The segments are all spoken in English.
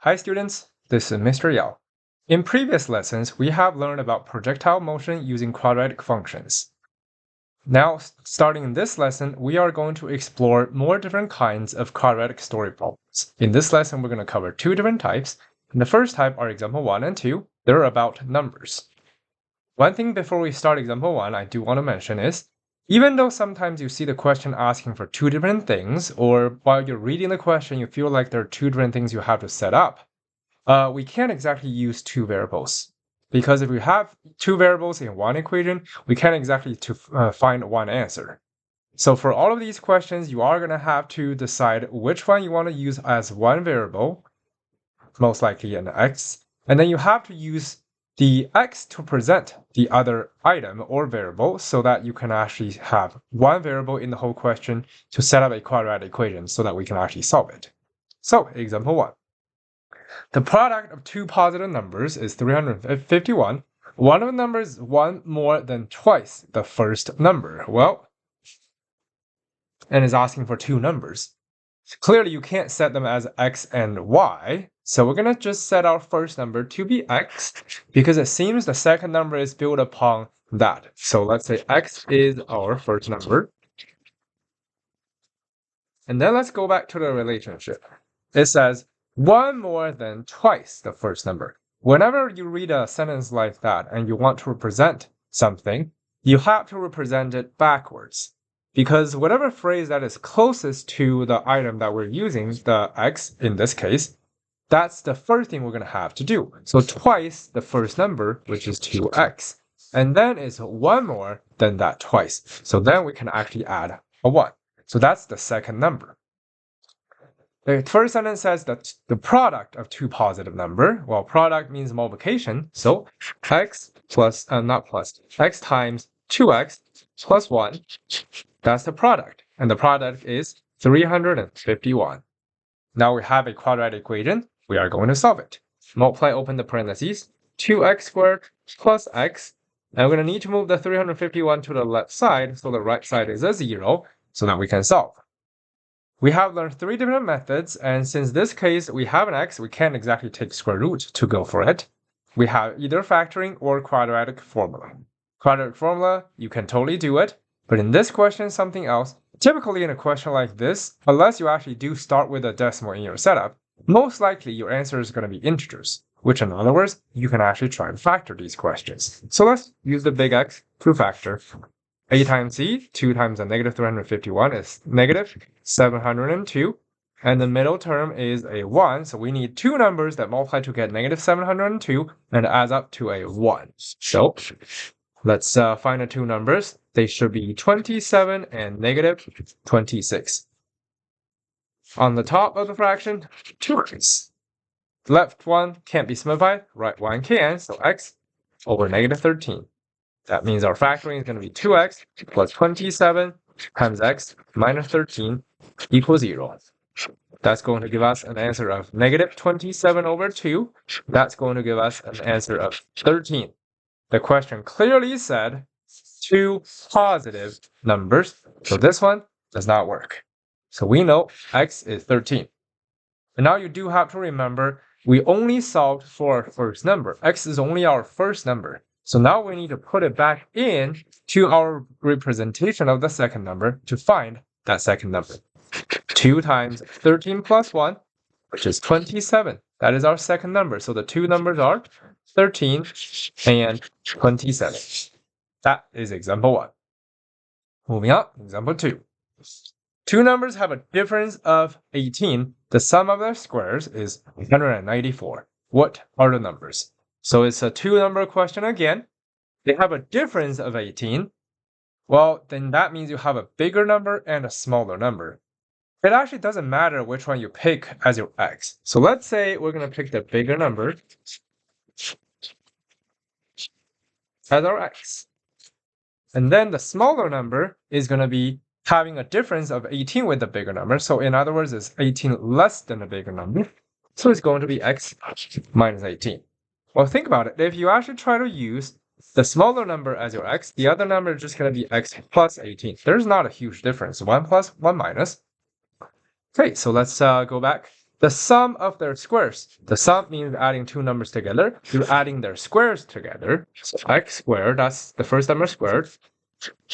Hi students, this is Mr. Yao. In previous lessons, we have learned about projectile motion using quadratic functions. Now, starting in this lesson, we are going to explore more different kinds of quadratic story problems. In this lesson, we're going to cover two different types. And the first type are example 1 and 2. They're about numbers. One thing before we start example 1 I do want to mention is, even though sometimes you see the question asking for two different things, or while you're reading the question you feel like there are two different things you have to set up, we can't exactly use two variables. Because if we have two variables in one equation, we can't exactly find one answer. So for all of these questions, you are going to have to decide which one you want to use as one variable, most likely an x, and then you have to use the x to present the other item or variable so that you can actually have one variable in the whole question to set up a quadratic equation so that we can actually solve it. So, example 1. The product of two positive numbers is 351. One of the numbers is one more than twice the first number. Well, and is asking for two numbers. Clearly, you can't set them as x and y, so we're going to just set our first number to be x, because it seems the second number is built upon that. So let's say x is our first number. And then let's go back to the relationship. It says one more than twice the first number. Whenever you read a sentence like that and you want to represent something, you have to represent it backwards. Because whatever phrase that is closest to the item that we're using, the x in this case, that's the first thing we're going to have to do. So twice the first number, which is 2x. And then it's one more than that twice. So then we can actually add a 1. So that's the second number. The first sentence says that the product of two positive numbers, well, product means multiplication, so x plus, x times 2x plus 1, that's the product. And the product is 351. Now we have a quadratic equation. We are going to solve it. Multiply, open the parentheses, 2x squared plus x. And we're going to need to move the 351 to the left side, so the right side is a 0, so that we can solve. We have learned three different methods, and since this case we have an x, we can't exactly take square root to go for it. We have either factoring or quadratic formula. Quadratic formula, you can totally do it, but in this question, something else. Typically in a question like this, unless you actually do start with a decimal in your setup, most likely your answer is going to be integers, which in other words, you can actually try and factor these questions. So let's use the big X to factor. A times c, 2 times a negative 351 is negative 702. And the middle term is a 1, so we need two numbers that multiply to get negative 702 and adds up to a 1. So let's find the two numbers. They should be 27 and negative 26. On the top of the fraction, 2x. The left one can't be simplified, right one can, so x over negative 13. That means our factoring is going to be 2x plus 27 times x minus 13 equals 0. That's going to give us an answer of negative 27 over 2. That's going to give us an answer of 13. The question clearly said two positive numbers, so this one does not work. So we know x is 13. And now you do have to remember, we only solved for our first number. X is only our first number. So now we need to put it back in to our representation of the second number to find that second number. 2 times 13 plus 1, which is 27. That is our second number. So the two numbers are 13 and 27. That is example 1. Moving on, example 2. Two numbers have a difference of 18. The sum of their squares is 194. What are the numbers? So it's a two-number question again. They have a difference of 18. Well, then that means you have a bigger number and a smaller number. It actually doesn't matter which one you pick as your x. So let's say we're going to pick the bigger number as our x. And then the smaller number is going to be having a difference of 18 with the bigger number. So in other words, it's 18 less than the bigger number. So it's going to be x minus 18. Well, think about it. If you actually try to use the smaller number as your x, the other number is just going to be x plus 18. There's not a huge difference. 1 plus, 1 minus. Okay, so let's go back. the sum of their squares. The sum means adding two numbers together. You're adding their squares together. So x squared, that's the first number squared.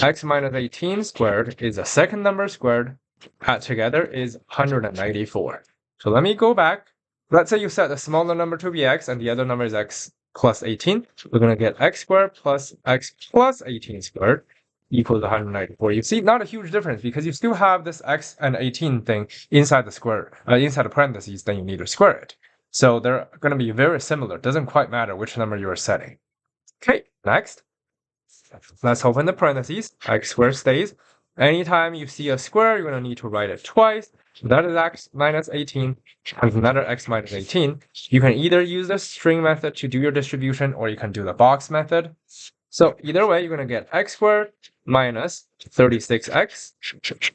X minus 18 squared is the second number squared. Add together is 194. So let me go back. Let's say you set the smaller number to be x and the other number is x plus 18. We're going to get x squared plus x plus 18 squared equals 194. You see, not a huge difference because you still have this x and 18 thing inside the square, inside the parentheses, then you need to square it. So they're going to be very similar. It doesn't quite matter which number you are setting. Okay, next. Let's open the parentheses. X squared stays. Anytime you see a square, you're going to need to write it twice. That is x minus 18 and another x minus 18. You can either use the string method to do your distribution or you can do the box method. So either way, you're going to get x squared minus 36x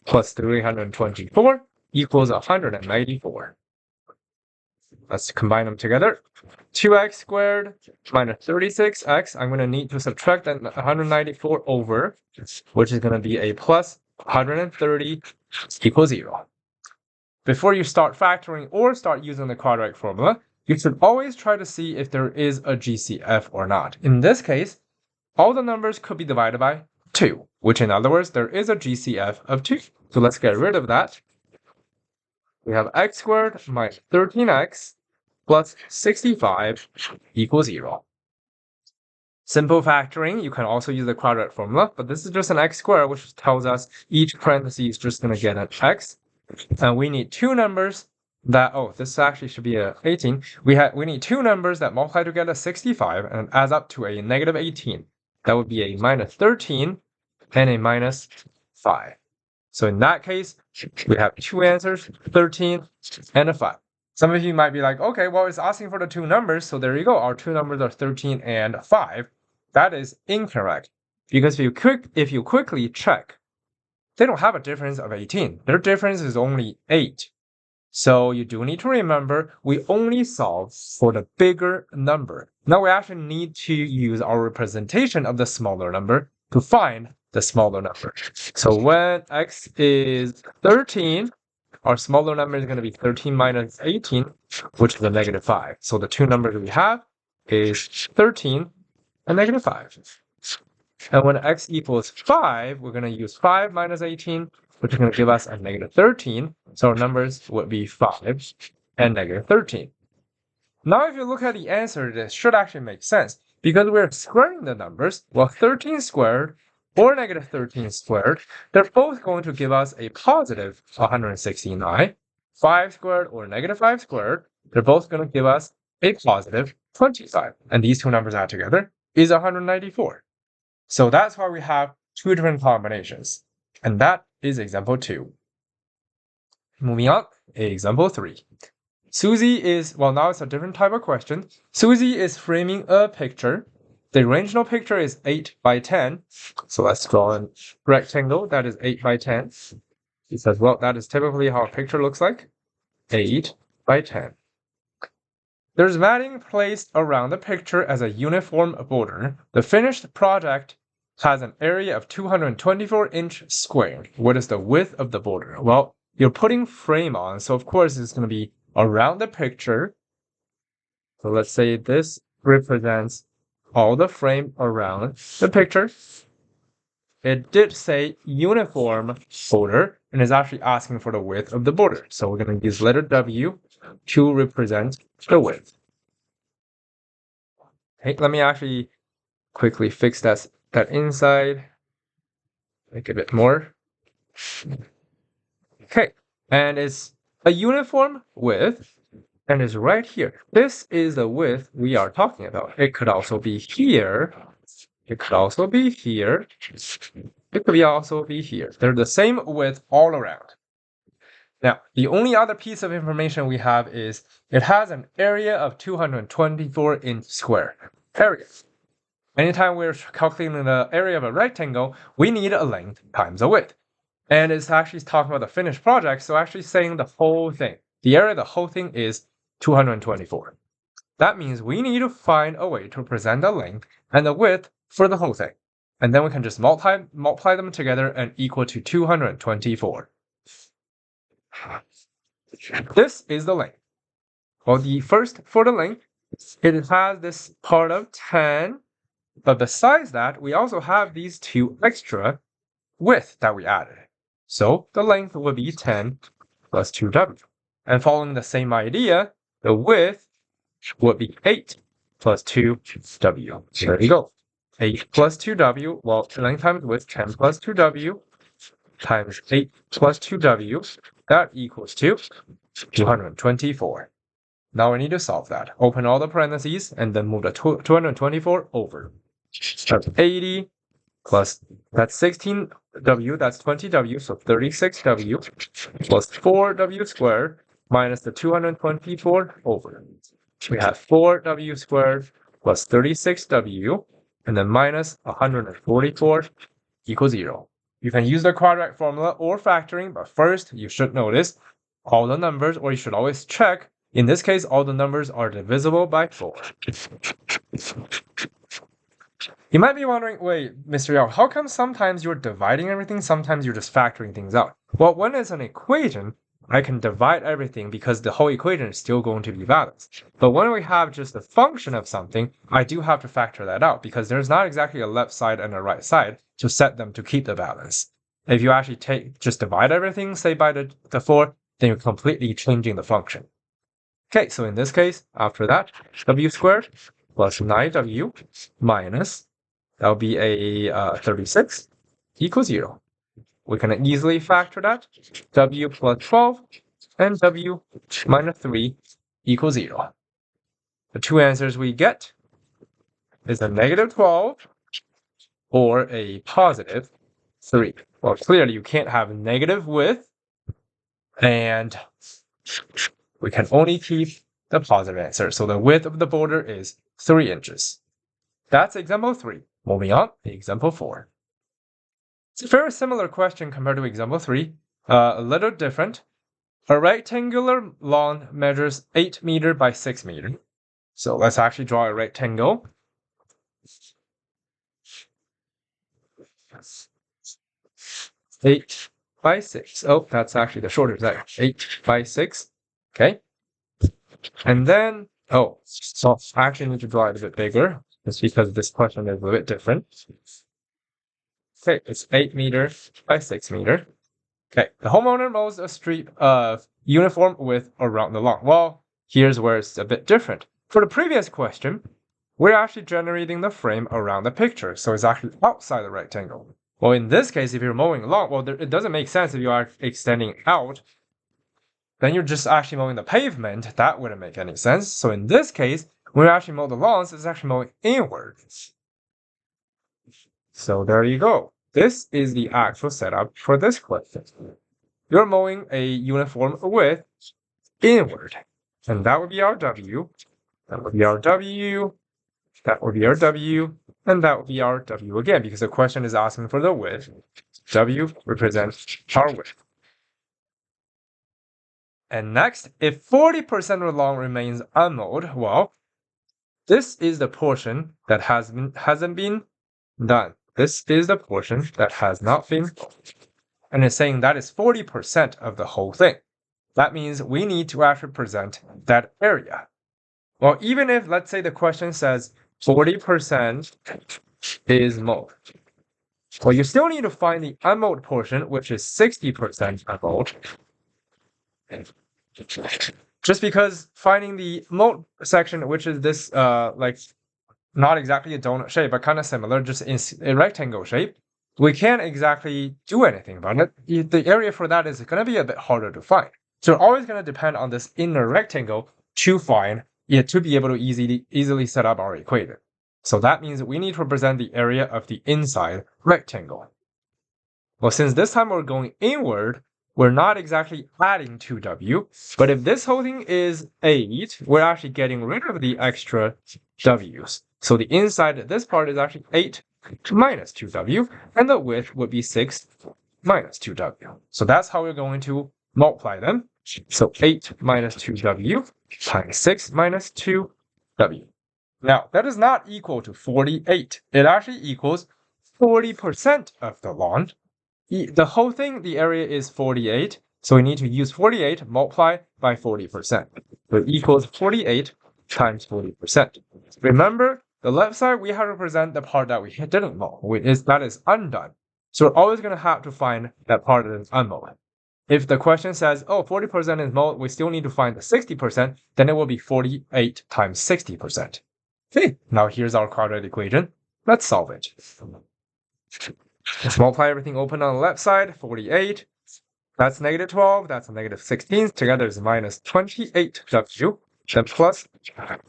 plus 324 equals 194. Let's combine them together. 2x squared minus 36x. I'm going to need to subtract that 194 over, which is going to be a plus 130 equals 0. Before you start factoring or start using the quadratic formula, you should always try to see if there is a GCF or not. In this case, all the numbers could be divided by 2, which in other words, there is a GCF of 2. So let's get rid of that. We have x squared minus 13x plus 65 equals 0. Simple factoring, you can also use the quadratic formula, but this is just an x squared, which tells us each parenthesis is just going to get an x. And we need two numbers that, this actually should be a 18. We need two numbers that multiply together 65 and adds up to a negative 18. That would be a minus 13 and a minus 5. So in that case, we have two answers, 13 and a 5. Some of you might be like, okay, well, it's asking for the two numbers. So there you go. Our two numbers are 13 and 5. That is incorrect because if you quickly check, they don't have a difference of 18. Their difference is only 8. So you do need to remember, we only solve for the bigger number. Now we actually need to use our representation of the smaller number to find the smaller number. So when x is 13, our smaller number is going to be 13 minus 18, which is a negative 5. So the two numbers we have is 13 and negative 5. And when x equals 5, we're going to use 5 minus 18, which is going to give us a negative 13. So our numbers would be 5 and negative 13. Now, if you look at the answer, this should actually make sense because we're squaring the numbers. Well, 13 squared or negative 13 squared, they're both going to give us a positive 169. 5 squared or negative 5 squared, they're both going to give us a positive 25. And these two numbers add together is 194. So that's why we have two different combinations. And that is example 2. Moving on, example 3. Susie is, well, now it's a different type of question. Susie is framing a picture. The original picture is 8 by 10. So let's draw a rectangle that is 8 by 10. He says, well, that is typically how a picture looks like. 8 by 10. There's matting placed around the picture as a uniform border. The finished project has an area of 224-inch squared. What is the width of the border? Well, you're putting frame on, so of course it's going to be around the picture. So let's say this represents all the frame around the picture. It did say uniform border, and is actually asking for the width of the border. So we're going to use letter W to represent the width. Okay, let me actually quickly fix that inside. Make it a bit more. Okay, and it's a uniform width, and it's right here. This is the width we are talking about. It could also be here. It could also be here. It could also be here. They're the same width all around. Now, the only other piece of information we have is it has an area of 224-inch square. Area. Anytime we're calculating the area of a rectangle, we need a length times a width. And it's actually talking about the finished project, so actually saying the whole thing. The area of the whole thing is 224. That means we need to find a way to present the length and the width for the whole thing. And then we can just multiply them together and equal to 224. This is the length. Well, for the length, it has this part of 10, but besides that, we also have these two extra width that we added. So the length would be 10 plus 2w. And following the same idea, the width would be 8 plus 2w. There you go. 8 plus 2w, well, length times width, 10 plus 2w times 8 plus 2w, that equals to 224. Now we need to solve that. Open all the parentheses and then move the 224 over. That's 80 plus, that's 16w, that's 20w, so 36w plus 4w squared minus the 224 over. We have 4w squared plus 36w and then minus 144 equals 0. You can use the quadratic formula or factoring, but first you should notice all the numbers, or you should always check. In this case, all the numbers are divisible by 4. You might be wondering, wait, Mr. Yao, how come sometimes you're dividing everything, sometimes you're just factoring things out? Well, when it's an equation, I can divide everything because the whole equation is still going to be balanced. But when we have just a function of something, I do have to factor that out because there's not exactly a left side and a right side to set them to keep the balance. If you actually just divide everything, say by the 4, then you're completely changing the function. Okay, so in this case, after that, w squared plus 9w minus, that will be a 36 equals 0. We can easily factor that. W plus 12 and w minus 3 equals 0. The two answers we get is a negative 12 or a positive 3. Well, clearly you can't have negative width, and we can only keep the positive answer. So the width of the border is 3 inches. That's example 3. Moving on, example 4. It's a very similar question compared to example 3, a little different. A rectangular lawn measures 8 meters by 6 meters. So let's actually draw a rectangle. Eight by 6. Oh, that's actually the shorter side. 8 by 6. Okay. And then, so I actually need to draw it a bit bigger, just because this question is a bit different. Okay, it's 8 meters by 6 meters. Okay, the homeowner mows a street of uniform width around the lawn. Well, here's where it's a bit different. For the previous question, we're actually generating the frame around the picture, so it's actually outside the rectangle. Well, in this case, if you're mowing a lawn, well, it doesn't make sense if you are extending out. Then you're just actually mowing the pavement. That wouldn't make any sense. So in this case, when we actually mow the lawns, it's actually mowing inwards. So there you go. This is the actual setup for this question. You're mowing a uniform width inward. And that would be our W. That would be our W. That would be our W. And that would be our W again, because the question is asking for the width. W represents our width. And next, if 40% of the lawn remains unmowed, well, this is the portion that hasn't been done. This is the portion that has not been mowed. And it's saying that is 40% of the whole thing. That means we need to actually present that area. Well, even if, let's say the question says 40% is mowed. Well, you still need to find the unmowed portion, which is 60% unmowed. Just because finding the mowed section, which is this, like, not exactly a donut shape, but kind of similar, just in a rectangle shape, we can't exactly do anything about it. The area for that is going to be a bit harder to find. So we're always going to depend on this inner rectangle to find it, to be able to easily set up our equation. So that means we need to represent the area of the inside rectangle. Well, since this time we're going inward, we're not exactly adding 2w, but if this whole thing is 8, we're actually getting rid of the extra w's. So the inside, this part is actually 8 minus 2w, and the width would be 6 minus 2w. So that's how we're going to multiply them. So 8 minus 2w times 6 minus 2w. Now, that is not equal to 48. It actually equals 40% of the lawn. The whole thing, the area is 48. So we need to use 48 multiplied by 40%. So it equals 48 times 40%. Remember, the left side, we have to represent the part that we didn't mow, that is undone. So we're always going to have to find that part that is unmowed. If the question says, oh, 40% is mowed, we still need to find the 60%, then it will be 48 times 60%. Okay, now here's our quadratic equation. Let's solve it. Let's multiply everything open on the left side, 48. That's negative 12, that's a negative 16. Together is minus 28w, then plus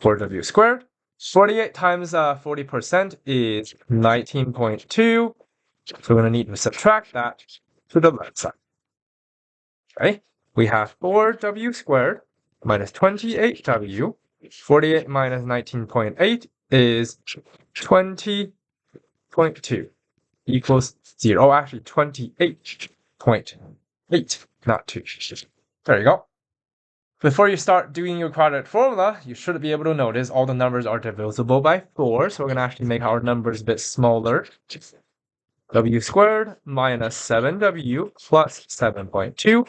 4w squared. 48 times 40% is 19.2. So we're going to need to subtract that to the left side. Okay, we have 4w squared minus 28w. 48 minus 19.8 is 20.2 equals 0. Oh, actually 28.8, not 2. There you go. Before you start doing your quadratic formula, you should be able to notice all the numbers are divisible by 4. So we're going to actually make our numbers a bit smaller. W squared minus 7w plus 7.2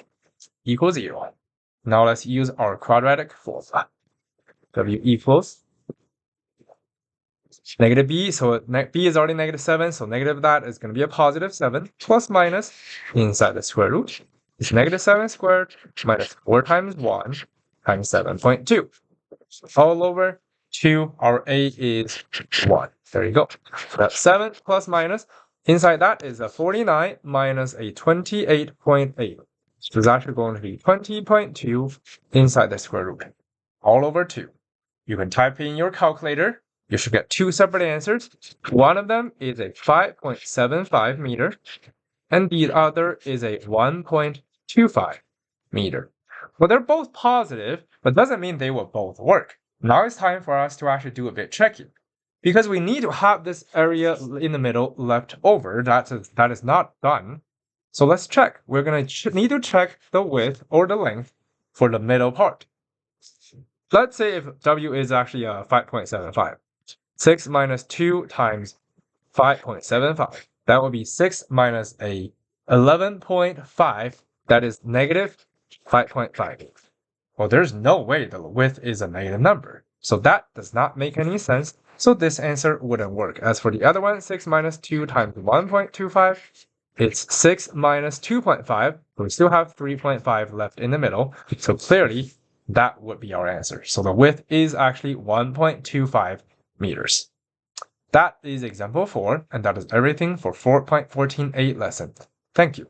equals 0. Now let's use our quadratic formula. W equals negative b, so b is already negative 7, so negative that is going to be a positive 7, plus minus inside the square root is negative 7 squared minus 4 times 1 times 7.2. All over 2, our a is 1. There you go. So that's 7 plus minus. Inside that is a 49 minus a 28.8. So it's actually going to be 20.2 inside the square root. All over 2. You can type in your calculator. You should get 2 separate answers. One of them is a 5.75 meter, and the other is a 1.25 meter. Well, they're both positive, but doesn't mean they will both work. Now it's time for us to actually do a bit checking, because we need to have this area in the middle left over. That is not done. So let's check. We're going to need to check the width or the length for the middle part. Let's say if w is actually 5.75. 6 minus 2 times 5.75. That would be 6 minus a 11.5. That is negative 5.5. Well, there's no way the width is a negative number. So that does not make any sense. So this answer wouldn't work. As for the other one, 6 minus 2 times 1.25. It's 6 minus 2.5. We still have 3.5 left in the middle. So clearly, that would be our answer. So the width is actually 1.25 meters. That is example 4, and that is everything for 4.14a lesson. Thank you.